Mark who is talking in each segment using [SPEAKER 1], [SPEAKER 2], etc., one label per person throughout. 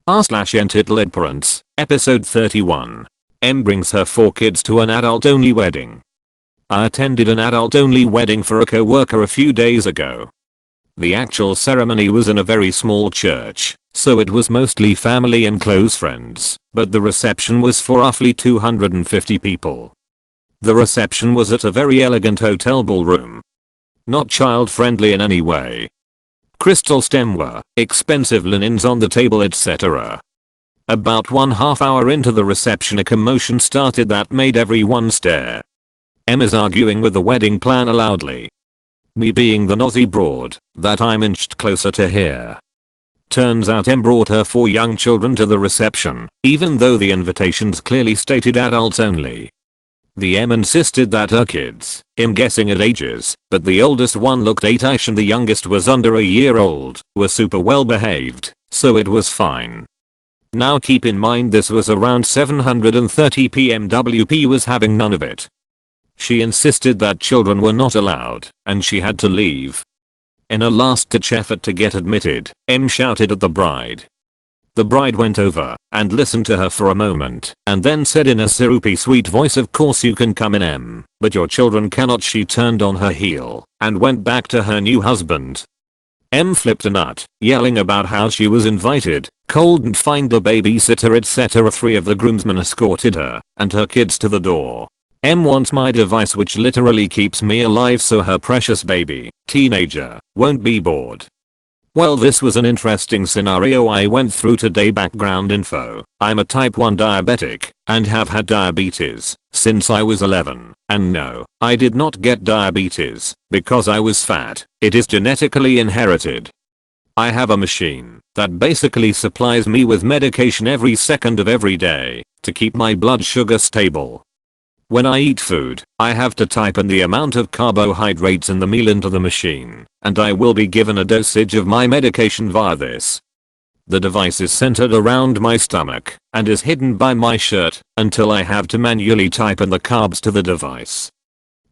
[SPEAKER 1] r/EntitledParents, episode 31. M brings her 4 kids to an adult-only wedding. I attended an adult-only wedding for a co-worker a few days ago. The actual ceremony was in a very small church, so it was mostly family and close friends, but the reception was for roughly 250 people. The reception was at a very elegant hotel ballroom. Not child-friendly in any way. Crystal stemware, expensive linens on the table, etc. About 1/2 hour into the reception, a commotion started that made everyone stare. M is arguing with the wedding planner loudly. Me being the nosy broad that I'm inched closer to hear. Turns out M brought her 4 young children to the reception, even though the invitations clearly stated adults only. The M insisted that her kids, I'm guessing at ages, but the oldest one looked 8ish and the youngest was under a year old, were super well behaved, so it was fine. Now keep in mind this was around 7:30 PM. WP was having none of it. She insisted that children were not allowed, and she had to leave. In a last-ditch effort to get admitted, M shouted at the bride. The bride went over and listened to her for a moment and then said in a syrupy sweet voice, "Of course you can come in, M, but your children cannot." She turned on her heel and went back to her new husband. M flipped a nut, yelling about how she was invited, cold and find the babysitter, etc. 3 of the groomsmen escorted her and her kids to the door. M wants my device, which literally keeps me alive, so her precious baby, teenager, won't be bored. Well, this was an interesting scenario I went through today. Background info: I'm a type 1 diabetic and have had diabetes since I was 11, and no, I did not get diabetes because I was fat. It is genetically inherited. I have a machine that basically supplies me with medication every second of every day to keep my blood sugar stable. When I eat food, I have to type in the amount of carbohydrates in the meal into the machine, and I will be given a dosage of my medication via this. The device is centered around my stomach and is hidden by my shirt until I have to manually type in the carbs to the device.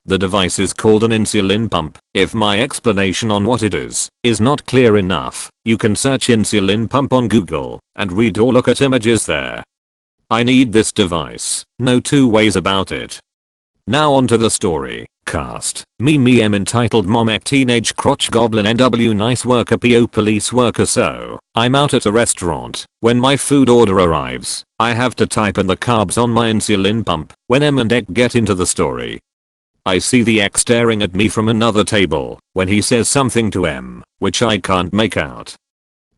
[SPEAKER 1] The device is called an insulin pump. If my explanation on what it is not clear enough, you can search insulin pump on Google and read or look at images there. I need this device, no 2 ways about it. Now on to the story. Cast: me M entitled mom ek teenage crotch goblin NW nice worker PO police worker. So, I'm out at a restaurant. When my food order arrives, I have to type in the carbs on my insulin pump. When M and Ek get into the story, I see the Ek staring at me from another table when he says something to M, which I can't make out.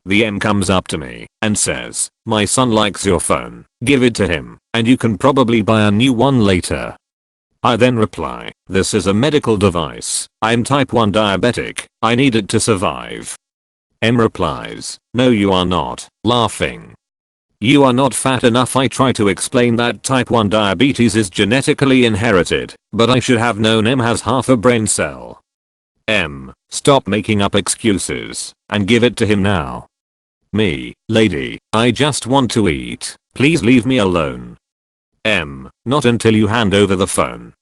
[SPEAKER 1] The M comes up to me and says, "My son likes your phone, give it to him, and you can probably buy a new one later." I then reply, "This is a medical device, I'm type 1 diabetic, I need it to survive." M replies, "No you are not," laughing. "You are not fat enough." I try to explain that type 1 diabetes is genetically inherited, but I should have known M has half a brain cell. M, stop making up excuses and give it to him now. Me, lady, I just want to eat, please leave me alone. M, not until you hand over the phone.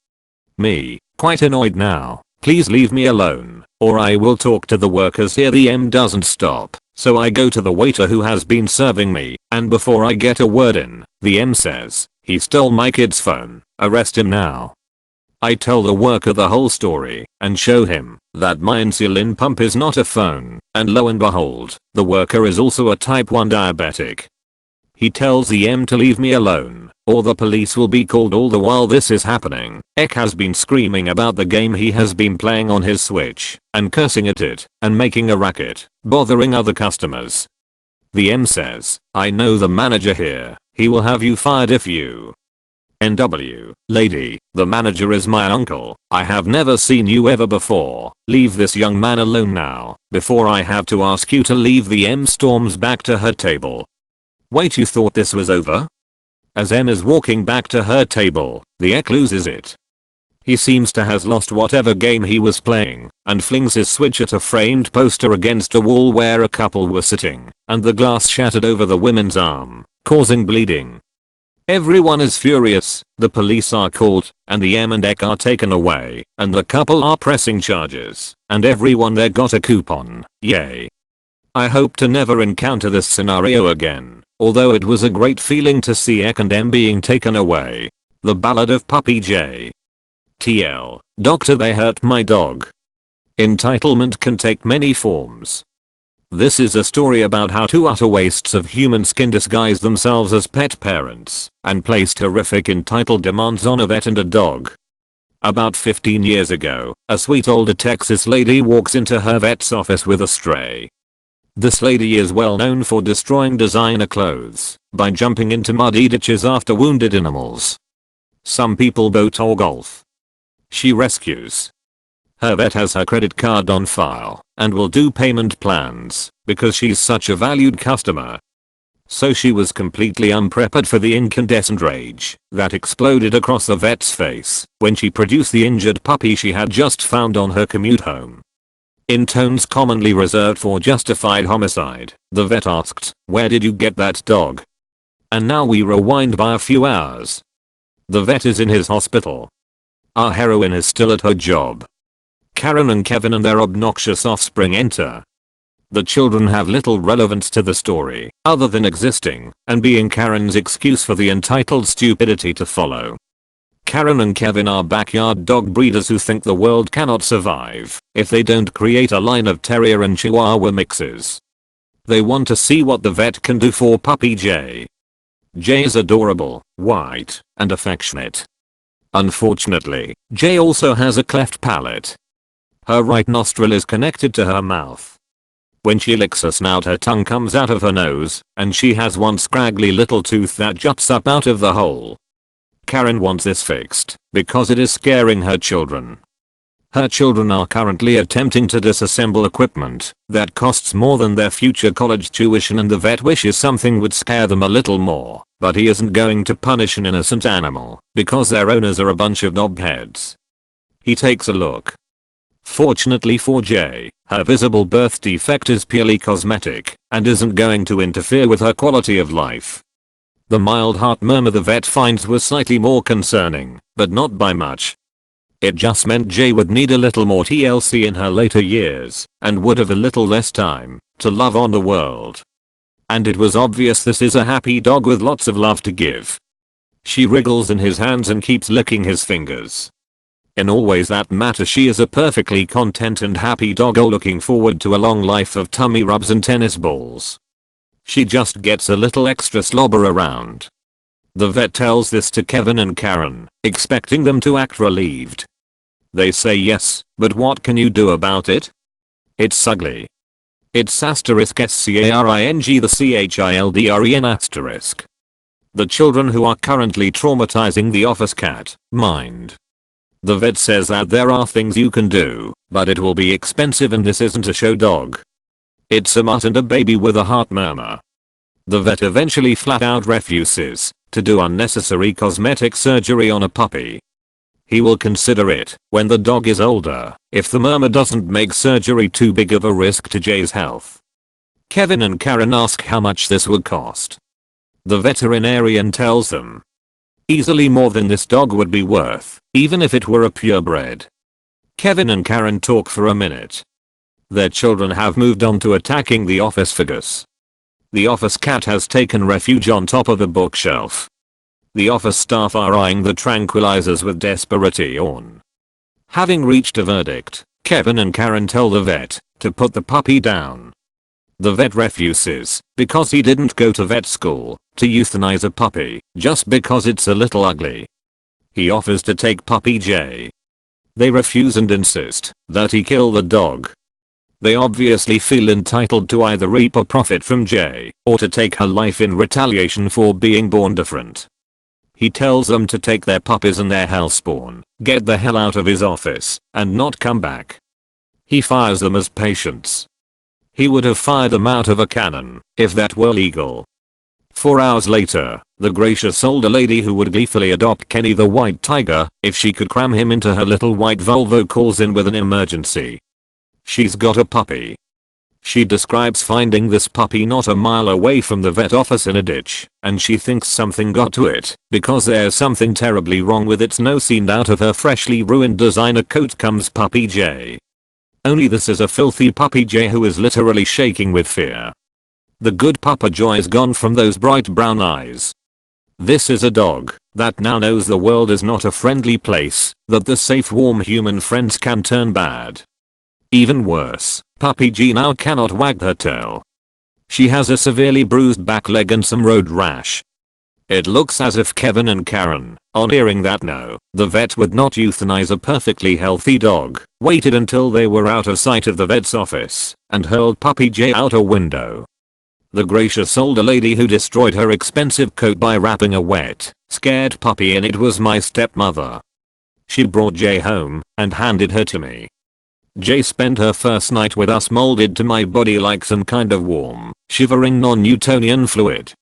[SPEAKER 1] Me, quite annoyed now, please leave me alone, or I will talk to the workers here. The M doesn't stop, so I go to the waiter who has been serving me, and before I get a word in, the M says, "He stole my kid's phone, arrest him now." I tell the worker the whole story and show him that my insulin pump is not a phone, and lo and behold, the worker is also a type 1 diabetic. He tells the M to leave me alone or the police will be called. All the while this is happening, Ek has been screaming about the game he has been playing on his Switch and cursing at it and making a racket, bothering other customers. The M says, "I know the manager here, he will have you fired if you..." NW, lady, the manager is my uncle. I have never seen you ever before. Leave this young man alone now, before I have to ask you to leave. The M storms back to her table. Wait, you thought this was over? As M is walking back to her table, the Ek loses it. He seems to has lost whatever game he was playing and flings his Switch at a framed poster against a wall where a couple were sitting, and the glass shattered over the woman's arm, causing bleeding. Everyone is furious, the police are called, and the M and Ek are taken away, and the couple are pressing charges, and everyone there got a coupon, yay. I hope to never encounter this scenario again, although it was a great feeling to see Ek and M being taken away. The Ballad of Puppy J. TL, Doctor, they hurt my dog. Entitlement can take many forms. This is a story about how two utter wastes of human skin disguised themselves as pet parents and placed horrific entitled demands on a vet and a dog. About 15 years ago, a sweet older Texas lady walks into her vet's office with a stray. This lady is well known for destroying designer clothes by jumping into muddy ditches after wounded animals. Some people boat or golf. She rescues. Her vet has her credit card on file and will do payment plans because she's such a valued customer. So she was completely unprepared for the incandescent rage that exploded across the vet's face when she produced the injured puppy she had just found on her commute home. In tones commonly reserved for justified homicide, the vet asked, "Where did you get that dog?" And now we rewind by a few hours. The vet is in his hospital. Our heroine is still at her job. Karen and Kevin and their obnoxious offspring enter. The children have little relevance to the story, other than existing and being Karen's excuse for the entitled stupidity to follow. Karen and Kevin are backyard dog breeders who think the world cannot survive if they don't create a line of terrier and chihuahua mixes. They want to see what the vet can do for Puppy J. J is adorable, white, and affectionate. Unfortunately, J also has a cleft palate. Her right nostril is connected to her mouth. When she licks her snout, her tongue comes out of her nose, and she has one scraggly little tooth that juts up out of the hole. Karen wants this fixed because it is scaring her children. Her children are currently attempting to disassemble equipment that costs more than their future college tuition, and the vet wishes something would scare them a little more, but he isn't going to punish an innocent animal because their owners are a bunch of knobheads. He takes a look. Fortunately for J, her visible birth defect is purely cosmetic and isn't going to interfere with her quality of life. The mild heart murmur the vet finds was slightly more concerning, but not by much. It just meant J would need a little more TLC in her later years and would have a little less time to love on the world. And it was obvious this is a happy dog with lots of love to give. She wriggles in his hands and keeps licking his fingers. In all ways that matter, she is a perfectly content and happy doggo looking forward to a long life of tummy rubs and tennis balls. She just gets a little extra slobber around. The vet tells this to Kevin and Karen, expecting them to act relieved. They say yes, but what can you do about it? It's ugly. It's *SCARING the CHILDREN asterisk. The children who are currently traumatizing the office cat, mind. The vet says that there are things you can do, but it will be expensive and this isn't a show dog. It's a mutt and a baby with a heart murmur. The vet eventually flat out refuses to do unnecessary cosmetic surgery on a puppy. He will consider it when the dog is older if the murmur doesn't make surgery too big of a risk to Jay's health. Kevin and Karen ask how much this would cost. The veterinarian tells them easily more than this dog would be worth, even if it were a purebred. Kevin and Karen talk for a minute. Their children have moved on to attacking the office figures. The office cat has taken refuge on top of a bookshelf. The office staff are eyeing the tranquilizers with desperation. Having reached a verdict, Kevin and Karen tell the vet to put the puppy down. The vet refuses because he didn't go to vet school to euthanize a puppy just because it's a little ugly. He offers to take Puppy J. They refuse and insist that he kill the dog. They obviously feel entitled to either reap a profit from J or to take her life in retaliation for being born different. He tells them to take their puppies and their hellspawn, get the hell out of his office, and not come back. He fires them as patients. He would have fired them out of a cannon if that were legal. 4 hours later, the gracious older lady who would gleefully adopt Kenny the white tiger if she could cram him into her little white Volvo calls in with an emergency. She's got a puppy. She describes finding this puppy not a mile away from the vet office in a ditch, and she thinks something got to it because there's something terribly wrong with its nose. Seen out of her freshly ruined designer coat comes Puppy J. Only this is a filthy puppy J who is literally shaking with fear. The good Papa Joy is gone from those bright brown eyes. This is a dog that now knows the world is not a friendly place, that the safe warm human friends can turn bad. Even worse, Puppy G now cannot wag her tail. She has a severely bruised back leg and some road rash. It looks as if Kevin and Karen, on hearing that no, the vet would not euthanize a perfectly healthy dog, waited until they were out of sight of the vet's office and hurled Puppy J out a window. The gracious older lady who destroyed her expensive coat by wrapping a wet, scared puppy in it was my stepmother. She brought J home and handed her to me. J spent her first night with us molded to my body like some kind of warm, shivering non-Newtonian fluid.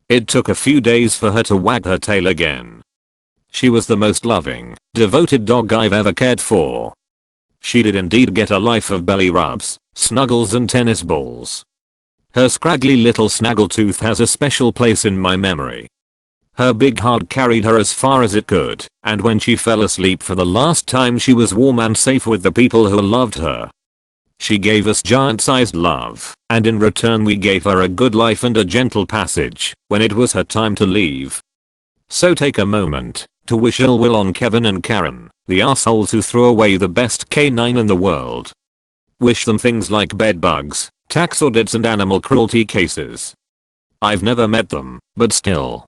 [SPEAKER 1] It took a few days for her to wag her tail again. She was the most loving, devoted dog I've ever cared for. She did indeed get a life of belly rubs, snuggles and tennis balls. Her scraggly little snaggletooth has a special place in my memory. Her big heart carried her as far as it could, and when she fell asleep for the last time she was warm and safe with the people who loved her. She gave us giant-sized love, and in return we gave her a good life and a gentle passage when it was her time to leave. So take a moment to wish ill will on Kevin and Karen, the assholes who threw away the best canine in the world. Wish them things like bed bugs, tax audits and animal cruelty cases. I've never met them, but still.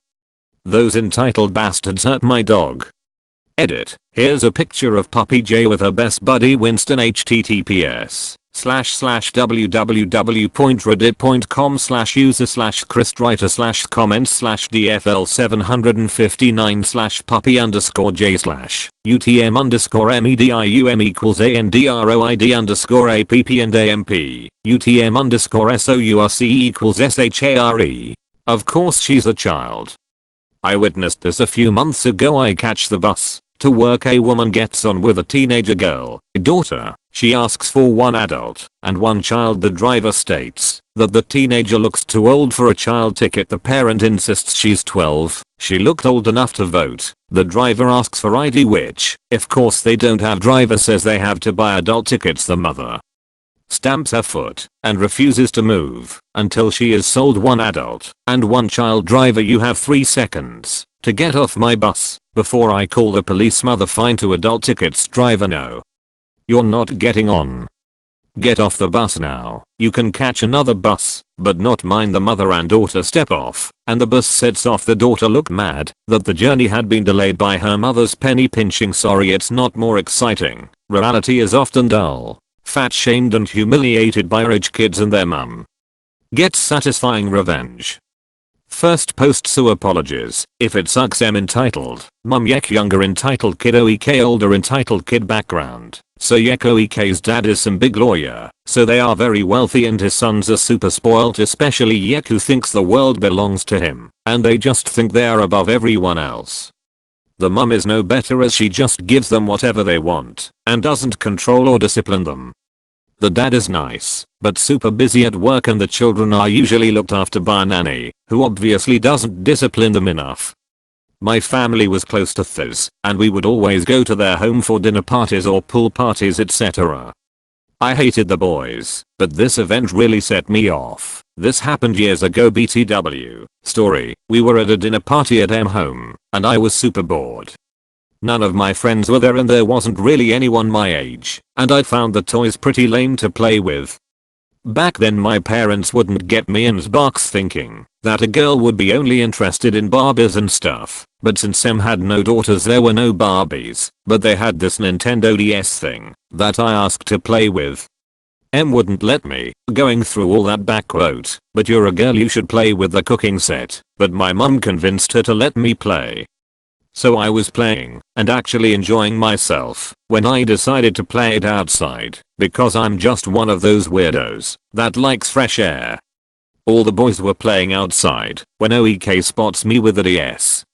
[SPEAKER 1] Those entitled bastards hurt my dog. Edit. Here's a picture of Puppy J with her best buddy Winston
[SPEAKER 2] https://www.reddit.com/user/comment/dfl750.9/puppy_j/UTM_MEDIUM_ANDRSCORE AMEDIUM_SCORE APP_AND_AMP. UTM_SCORE SOURC. I witnessed this a few months ago. I catch the bus to work. A woman gets on with a teenager girl, daughter. She asks for one adult and one child. The driver states that the teenager looks too old for a child ticket. The parent insists she's 12. She looked old enough to vote. The driver asks for ID, which, of course they don't have. Driver says they have to buy adult tickets. The mother stamps her foot and refuses to move until she is sold one adult and one child. Driver, you have 3 seconds to get off my bus before I call the police. Mother, fine 2 adult tickets. Driver, no. You're not getting on. Get off the bus now. You can catch another bus, but not mine. The mother and daughter step off and the bus sets off. The daughter looked mad that the journey had been delayed by her mother's penny pinching. Sorry, it's not more exciting. Reality is often dull. Fat shamed and humiliated by rich kids and their mum. Gets satisfying revenge. First post so apologies if it sucks. M entitled, mum yek younger entitled kid OEK older entitled kid background. So yek OEK's dad is some big lawyer, so they are very wealthy and his sons are super spoilt, especially Yek who thinks the world belongs to him and they just think they are above everyone else. The mum is no better as she just gives them whatever they want and doesn't control or discipline them. The dad is nice, but super busy at work and the children are usually looked after by a nanny, who obviously doesn't discipline them enough. My family was close to this, and we would always go to their home for dinner parties or pool parties, etc. I hated the boys, but this event really set me off. This happened years ago. BTW story, we were at a dinner party at M home, and I was super bored. None of my friends were there and there wasn't really anyone my age, and I found the toys pretty lame to play with. Back then my parents wouldn't get me in box, thinking that a girl would be only interested in Barbies and stuff, but since Em had no daughters there were no Barbies, but they had this Nintendo DS thing that I asked to play with. Em wouldn't let me, going through all that backquote, but you're a girl, you should play with the cooking set, but my mum convinced her to let me play. So I was playing and actually enjoying myself when I decided to play it outside because I'm just one of those weirdos that likes fresh air. All the boys were playing outside when OEK spots me with the DS.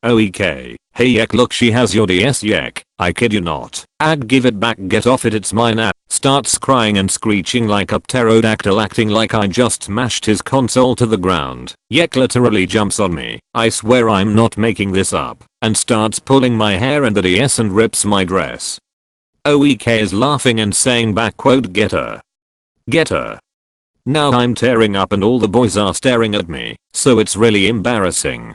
[SPEAKER 2] OEK, hey Yek, look, she has your DS. Yek, I kid you not. Ag, give it back, get off it, it's mine. Starts crying and screeching like a pterodactyl, acting like I just smashed his console to the ground. Yek literally jumps on me, I swear I'm not making this up, and starts pulling my hair and the DS and rips my dress.
[SPEAKER 1] OEK is laughing and saying back quote, get her. Get her. Now I'm tearing up and all the boys are staring at me, so it's really embarrassing.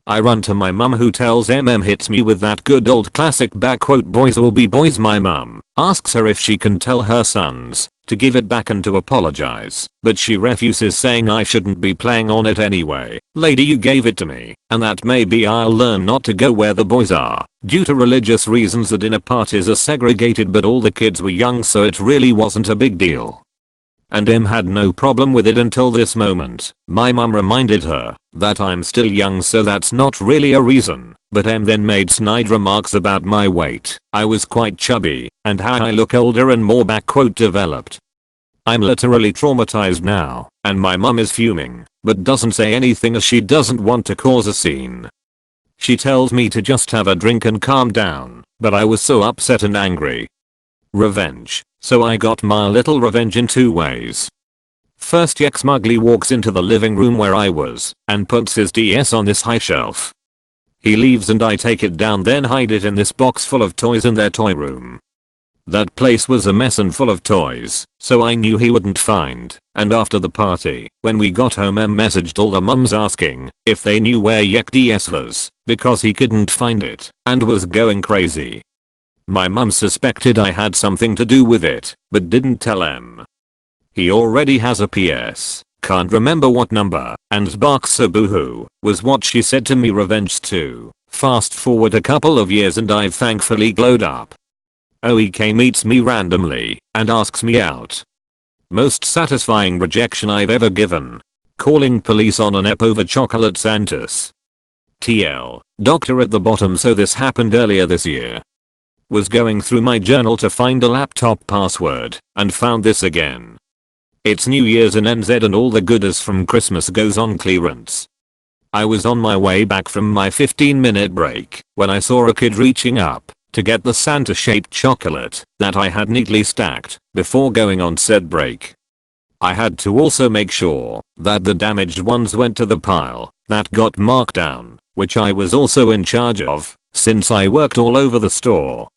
[SPEAKER 1] I run to my mum who tells hits me with that good old classic back quote, boys will be boys. My mum asks her if she can tell her sons to give it back and to apologize, but she refuses, saying I shouldn't be playing on it anyway. Lady, you gave it to me, and that maybe I'll learn not to go where the boys are. Due to religious reasons the dinner parties are segregated, but all the kids were young so it really wasn't a big deal. And had no problem with it until this moment. My mum reminded her that I'm still young so that's not really a reason, but then made snide remarks about my weight. I was quite chubby and how I look older and more back quote developed. I'm literally traumatized now, and my mum is fuming, but doesn't say anything as she doesn't want to cause a scene. She tells me to just have a drink and calm down, but I was so upset and angry. Revenge. So I got my little revenge in 2 ways. First, Yek smugly walks into the living room where I was and puts his DS on this high shelf. He leaves and I take it down, then hide it in this box full of toys in their toy room. That place was a mess and full of toys, so I knew he wouldn't find. And after the party, when we got home, messaged all the mums asking if they knew where Yek DS was, because he couldn't find it and was going crazy. My mum suspected I had something to do with it, but didn't tell him. He already has a PS, can't remember what number, and barks so boohoo, was what she said to me. Revenge 2. Fast forward a couple of years and I've thankfully glowed up. OEK meets me randomly and asks me out. Most satisfying rejection I've ever given. Calling police on an ep over chocolate Santas. TL. Doctor at the bottom. So this happened earlier this year. Was going through my journal to find a laptop password and found this again. It's New Year's in NZ and all the goodies from Christmas goes on clearance. I was on my way back from my 15-minute break when I saw a kid reaching up to get the Santa-shaped chocolate that I had neatly stacked before going on said break. I had to also make sure that the damaged ones went to the pile that got marked down, which I was also in charge of since I worked all over the store.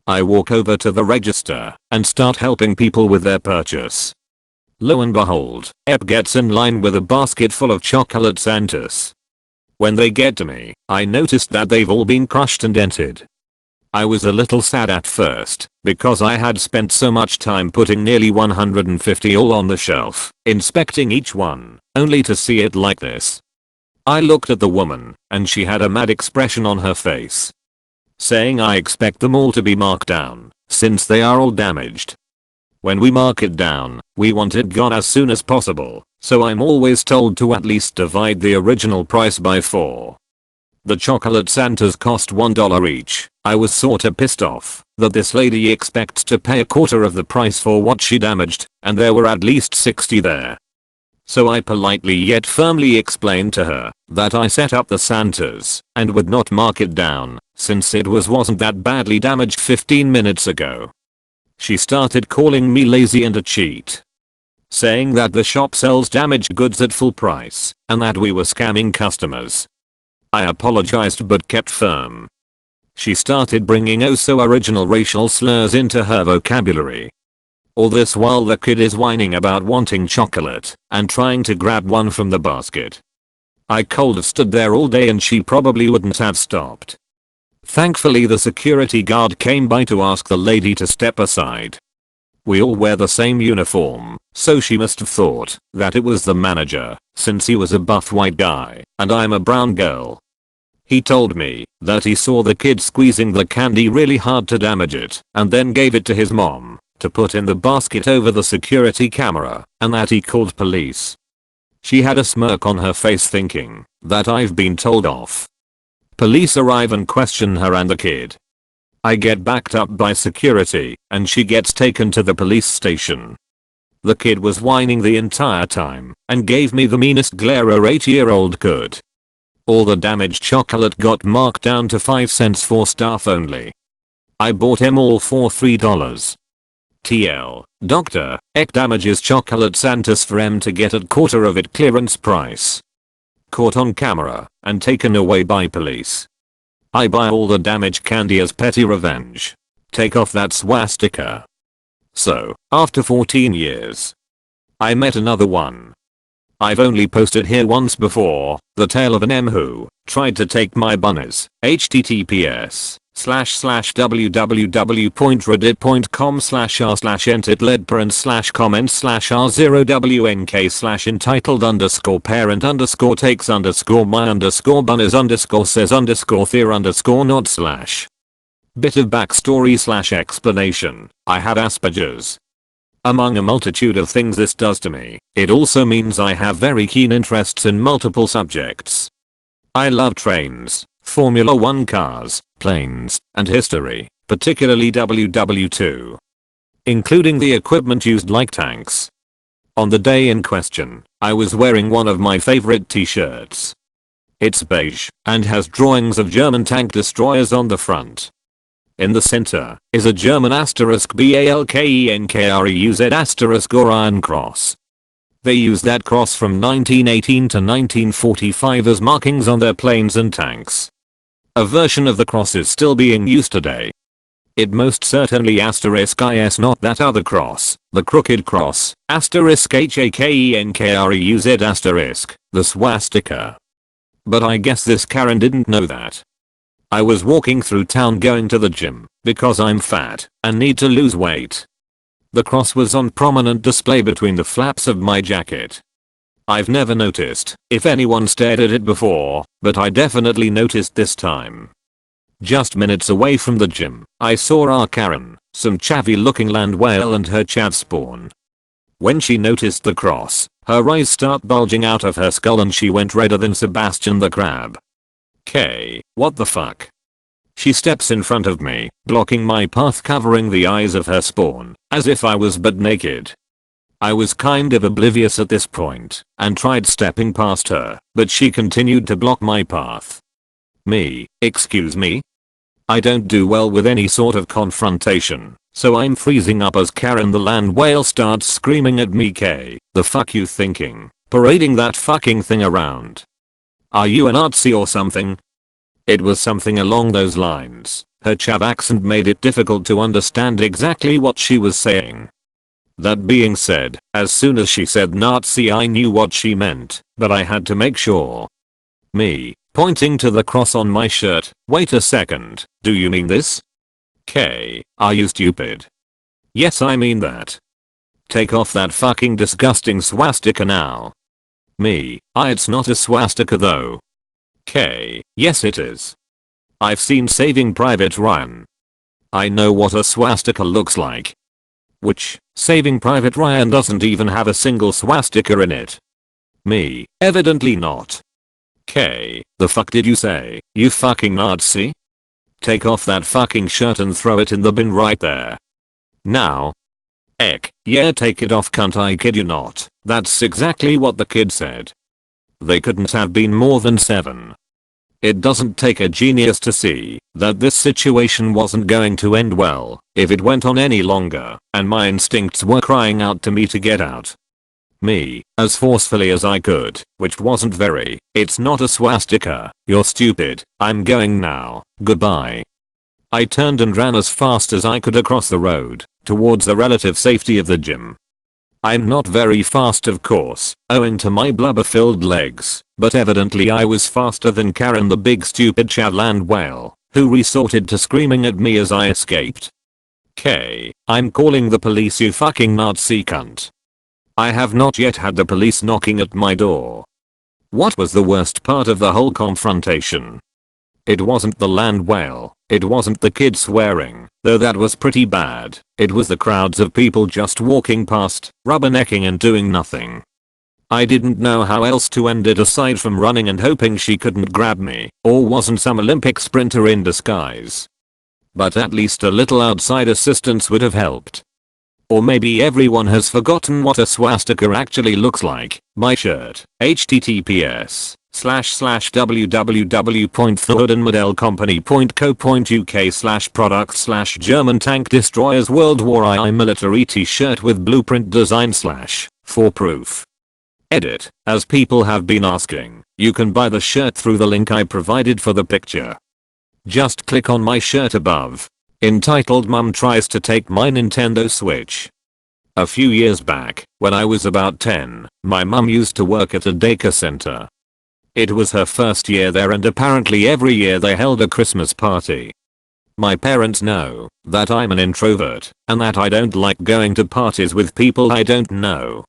[SPEAKER 1] I walk over to the register and start helping people with their purchase. Lo and behold, Ep gets in line with a basket full of chocolate Santas. When they get to me, I noticed that they've all been crushed and dented. I was a little sad at first because I had spent so much time putting nearly 150 all on the shelf, inspecting each one, only to see it like this. I looked at the woman and she had a mad expression on her face, saying I expect them all to be marked down since they are all damaged. When we mark it down, we want it gone as soon as possible, so I'm always told to at least divide the original price by 4. The chocolate Santas cost $1 each. I was sorta pissed off that this lady expects to pay a quarter of the price for what she damaged, and there were at least 60 there. So I politely yet firmly explained to her that I set up the Santas and would not mark it down since it wasn't that badly damaged 15 minutes ago. She started calling me lazy and a cheat, saying that the shop sells damaged goods at full price and that we were scamming customers. I apologized but kept firm. She started bringing oh so original racial slurs into her vocabulary. All this while the kid is whining about wanting chocolate and trying to grab one from the basket. I could have stood there all day and she probably wouldn't have stopped. Thankfully the security guard came by to ask the lady to step aside. We all wear the same uniform, so she must have thought that it was the manager since he was a buff white guy and I'm a brown girl. He told me that he saw the kid squeezing the candy really hard to damage it and then gave it to his mom to put in the basket over the security camera and that he called police. She had a smirk on her face thinking that I've been told off. Police arrive and question her and the kid. I get backed up by security and she gets taken to the police station. The kid was whining the entire time and gave me the meanest glare a 8-year-old could. All the damaged chocolate got marked down to 5 cents for staff only. I bought them all for $3. TL. Doctor, Ek damages chocolate Santas for M to get at quarter of it clearance price. Caught on camera and taken away by police. I buy all the damaged candy as petty revenge. Take off that swastika. So, after 14 years, I met another one. I've only posted here once before, the tale of an M who tried to take my bunnies. https://entitled.parents/r0wnk/entitled_parent_bunnies_says_their_not/. Bit of backstory/explanation. I have Asperger's. Among a multitude of things this does to me, it also means I have very keen interests in multiple subjects. I love trains, Formula 1 cars, planes, and history, particularly WW2. Including the equipment used like tanks. On the day in question, I was wearing one of my favorite t-shirts. It's beige, and has drawings of German tank destroyers on the front. In the center is a German *BALKENKREUZ* or Iron Cross. They used that cross from 1918 to 1945 as markings on their planes and tanks. A version of the cross is still being used today. It most certainly *is not that other cross, the crooked cross, *HAKENKREUZ*, the swastika. But I guess this Karen didn't know that. I was walking through town going to the gym, because I'm fat and need to lose weight. The cross was on prominent display between the flaps of my jacket. I've never noticed if anyone stared at it before, but I definitely noticed this time. Just minutes away from the gym, I saw our Karen, some chavvy looking land whale and her chav spawn. When she noticed the cross, her eyes start bulging out of her skull and she went redder than Sebastian the Crab. K, what the fuck? She steps in front of me, blocking my path, covering the eyes of her spawn, as if I was butt naked. I was kind of oblivious at this point, and tried stepping past her, but she continued to block my path. Me, excuse me? I don't do well with any sort of confrontation, so I'm freezing up as Karen the land whale starts screaming at me. K, the fuck you thinking, parading that fucking thing around? Are you a Nazi or something? It was something along those lines. Her chav accent made it difficult to understand exactly what she was saying. That being said, as soon as she said Nazi I knew what she meant, but I had to make sure. Me, pointing to the cross on my shirt, wait a second, do you mean this? K, are you stupid? Yes, I mean that. Take off that fucking disgusting swastika now. Me, it's not a swastika though. K, yes it is. I've seen Saving Private Ryan. I know what a swastika looks like. Which, Saving Private Ryan doesn't even have a single swastika in it. Me, evidently not. K, the fuck did you say, you fucking Nazi? Take off that fucking shirt and throw it in the bin right there. Now. Eck, yeah, take it off, cunt, I kid you not. That's exactly what the kid said. They couldn't have been more than 7. It doesn't take a genius to see that this situation wasn't going to end well if it went on any longer, and my instincts were crying out to me to get out. Me, as forcefully as I could, which wasn't very, it's not a swastika, you're stupid, I'm going now, goodbye. I turned and ran as fast as I could across the road, towards the relative safety of the gym. I'm not very fast of course, owing to my blubber-filled legs, but evidently I was faster than Karen the big stupid chav land whale, who resorted to screaming at me as I escaped. K, I'm calling the police, you fucking Nazi cunt. I have not yet had the police knocking at my door. What was the worst part of the whole confrontation? It wasn't the land whale, it wasn't the kid swearing, though that was pretty bad, it was the crowds of people just walking past, rubbernecking and doing nothing. I didn't know how else to end it aside from running and hoping she couldn't grab me, or wasn't some Olympic sprinter in disguise. But at least a little outside assistance would have helped. Or maybe everyone has forgotten what a swastika actually looks like. My shirt. https://www.thordenmodelcompany.co.uk/product/German tank destroyers World War II military t-shirt with blueprint design / for proof. Edit. As people have been asking, you can buy the shirt through the link I provided for the picture. Just click on my shirt above. entitled Mum tries to take my Nintendo Switch. A few years back, when I was about 10, my mum used to work at a daycare center. It was her first year there and apparently every year they held a Christmas party. My parents know that I'm an introvert and that I don't like going to parties with people I don't know.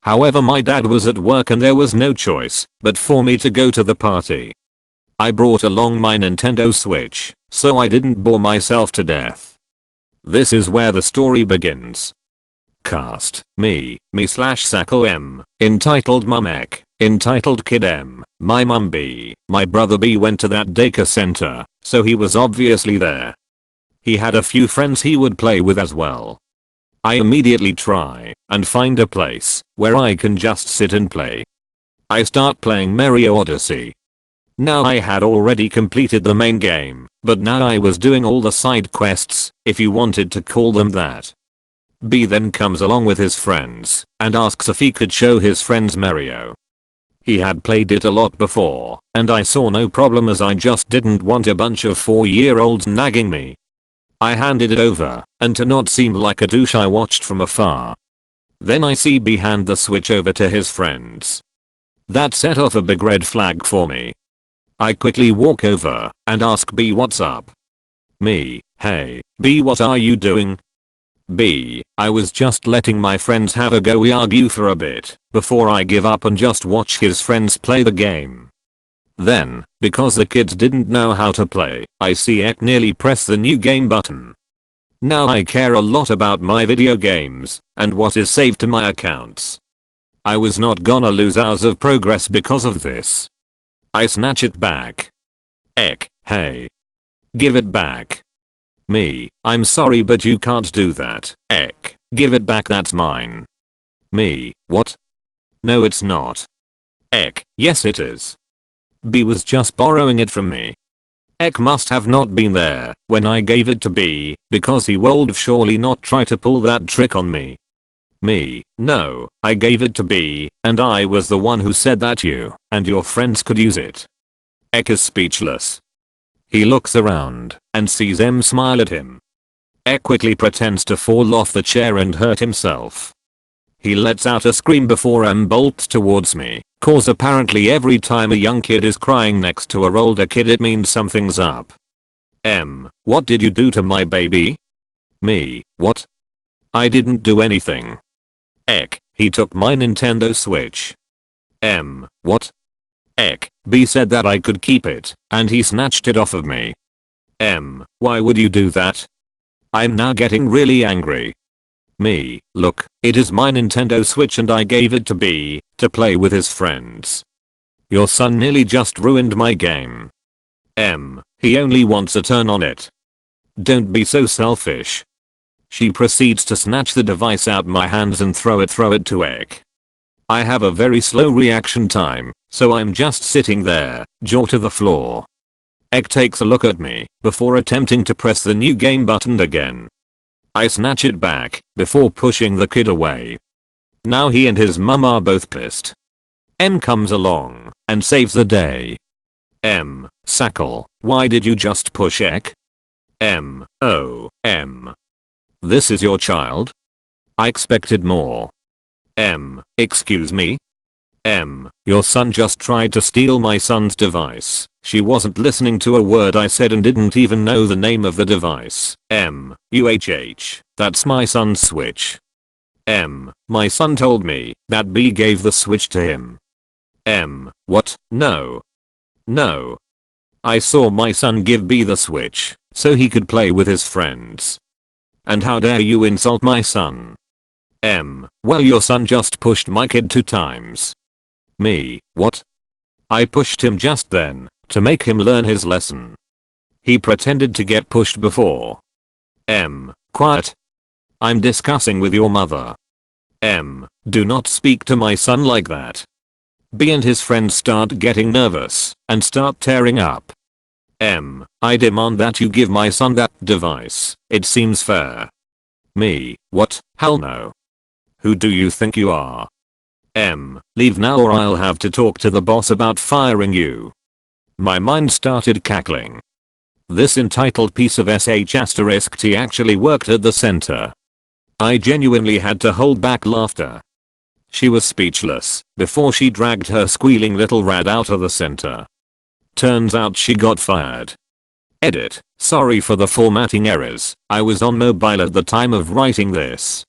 [SPEAKER 1] However, my dad was at work and there was no choice but for me to go to the party. I brought along my Nintendo Switch, so I didn't bore myself to death. This is where the story begins. Cast: me/Sackle M, entitled Mum Ek, entitled Kid M, my mum B. My brother B went to that daycare center, so he was obviously there. He had a few friends he would play with as well. I immediately try and find a place where I can just sit and play. I start playing Mario Odyssey. Now I had already completed the main game, but now I was doing all the side quests, if you wanted to call them that. B then comes along with his friends and asks if he could show his friends Mario. He had played it a lot before, and I saw no problem as I just didn't want a bunch of 4-year-olds nagging me. I handed it over, and to not seem like a douche I watched from afar. Then I see B hand the Switch over to his friends. That set off a big red flag for me. I quickly walk over and ask B what's up. Me: hey, B, what are you doing? B: I was just letting my friends have a go. We argue for a bit before I give up and just watch his friends play the game. Then, because the kids didn't know how to play, I see Ek nearly press the new game button. Now I care a lot about my video games and what is saved to my accounts. I was not gonna lose hours of progress because of this. I snatch it back. Ek: hey. Give it back. Me: I'm sorry but you can't do that. Ek: give it back, that's mine. Me: what? No it's not. Ek: yes it is. B was just borrowing it from me. Ek must have not been there when I gave it to B because he would surely not try to pull that trick on me. Me: no, I gave it to B and I was the one who said that you and your friends could use it. Ek is speechless. He looks around and sees M smile at him. Ek quickly pretends to fall off the chair and hurt himself. He lets out a scream before M bolts towards me, cause apparently every time a young kid is crying next to a older kid it means something's up. M: what did you do to my baby? Me: what? I didn't do anything. Ek: he took my Nintendo Switch. M: what? Ek: B said that I could keep it, and he snatched it off of me. M: why would you do that? I'm now getting really angry. Me: look, it is my Nintendo Switch and I gave it to B to play with his friends. Your son nearly just ruined my game. M: he only wants a turn on it. Don't be so selfish. She proceeds to snatch the device out my hands and throw it to Ek. I have a very slow reaction time, so I'm just sitting there, jaw to the floor. Ek takes a look at me before attempting to press the new game button again. I snatch it back before pushing the kid away. Now he and his mum are both pissed. M comes along and saves the day. M: Sackle, why did you just push Ek? M: oh, M. This is your child? I expected more. M: excuse me? M: your son just tried to steal my son's device. She wasn't listening to a word I said and didn't even know the name of the device. M: UHH, that's my son's Switch. M: my son told me that B gave the Switch to him. M: what? No. No. I saw my son give B the Switch so he could play with his friends. And how dare you insult my son? M: well, your son just pushed my kid 2 times. Me: what? I pushed him just then to make him learn his lesson. He pretended to get pushed before. M: quiet. I'm discussing with your mother. M: do not speak to my son like that. B and his friends start getting nervous and start tearing up. M: I demand that you give my son that device. It seems fair. Me: what? Hell no. Who do you think you are? M: leave now or I'll have to talk to the boss about firing you. My mind started cackling. This entitled piece of sh*t actually worked at the center. I genuinely had to hold back laughter. She was speechless before she dragged her squealing little rat out of the center. Turns out she got fired. Edit. Sorry for the formatting errors. I was on mobile at the time of writing this.